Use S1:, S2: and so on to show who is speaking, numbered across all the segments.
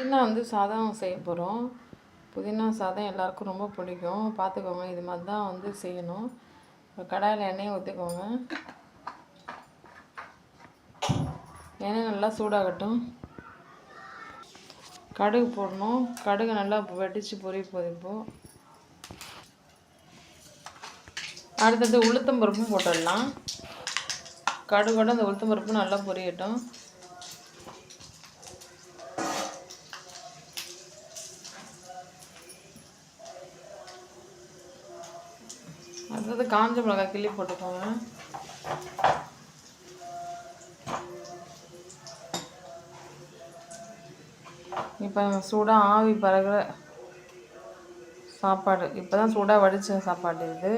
S1: புதினா வந்து சாதம் செய்ய போகிறோம். புதினா சாதம் எல்லாருக்கும் ரொம்ப பிடிக்கும். பார்த்துக்கோங்க, இது மாதிரி தான் வந்து செய்யணும். ஒரு கடாயில் எண்ணெயை ஊற்றிக்கோங்க. எண்ணெய் நல்லா சூடாகட்டும். கடுகு போடணும். கடுகு நல்லா வெடித்து பொரிய போகுது. இப்போது அடுத்தது உளுத்தம் பருப்பும் போட்டுடலாம். கடுகோட அந்த உளுத்தம் பருப்பு நல்லா பொரியட்டும். அடுத்தது காஞ்ச மிளகாய் கிள்ளி போட்டுக்கோங்க. இப்போ சூடாக ஆவி பறகுற சாப்பாடு, இப்போ தான் சூடாக வடித்த சாப்பாடு இது.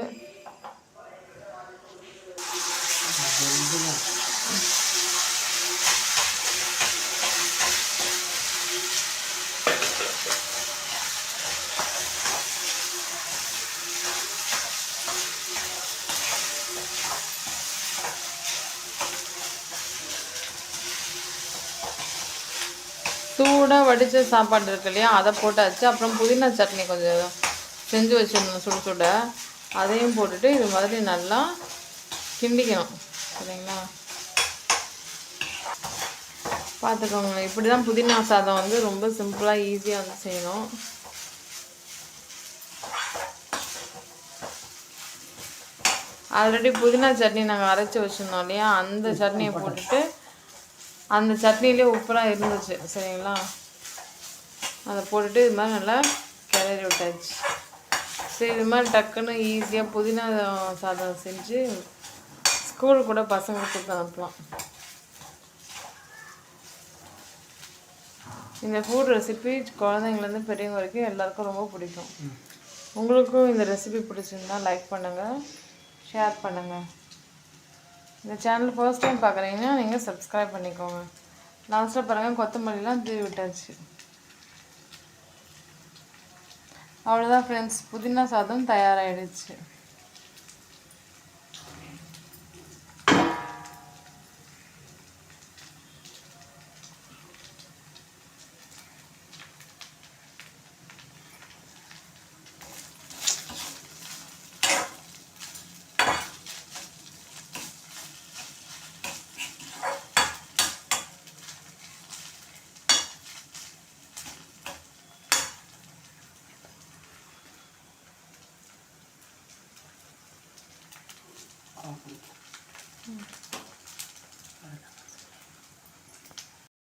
S1: சூடாக வடித்த சாப்பாடு இருக்கு இல்லையா, அதை போட்டாச்சு. அப்புறம் புதினா சட்னி கொஞ்சம் செஞ்சு வச்சிடணும் சுட சுட. அதையும் போட்டுட்டு இது மாதிரி நல்லா கிண்டிக்கணும். சரிங்களா? பார்த்துக்கோங்க, இப்படி தான் புதினா சாதம் வந்து ரொம்ப சிம்பிளாக ஈஸியாக வந்து செய்யணும். ஆல்ரெடி புதினா சட்னி நாங்கள் அரைச்சி வச்சுருந்தோம் இல்லையா, அந்த சட்னியை போட்டுட்டு அந்த சட்னியிலே உப்புலாம் இருந்துச்சு. சரிங்களா? அதை போட்டுட்டு இது மாதிரி நல்லா கிளறி விட்டாச்சு. சரி, இது மாதிரி டக்குன்னு ஈஸியாக புதினா சாதம் செஞ்சு ஸ்கூலுக்கு கூட பசங்களுக்கு கொடுத்து அனுப்பலாம். இந்த ஃபுட் ரெசிபி குழந்தைங்கலேருந்து பெரியவங்க வரைக்கும் எல்லாருக்கும் ரொம்ப பிடிக்கும். உங்களுக்கும் இந்த ரெசிபி பிடிச்சிருந்தா லைக் பண்ணுங்கள், ஷேர் பண்ணுங்கள். இந்த சேனல் ஃபர்ஸ்ட் டைம் பார்க்குறீங்கன்னா நீங்கள் சப்ஸ்கிரைப் பண்ணிக்கோங்க. லாஸ்ட்டில் பாருங்கள், கொத்தமல்லிலாம் தூவி விட்டாச்சு. அவ்வளோதான் ஃப்ரெண்ட்ஸ், புதினா சாதம் தயாராகிடுச்சு.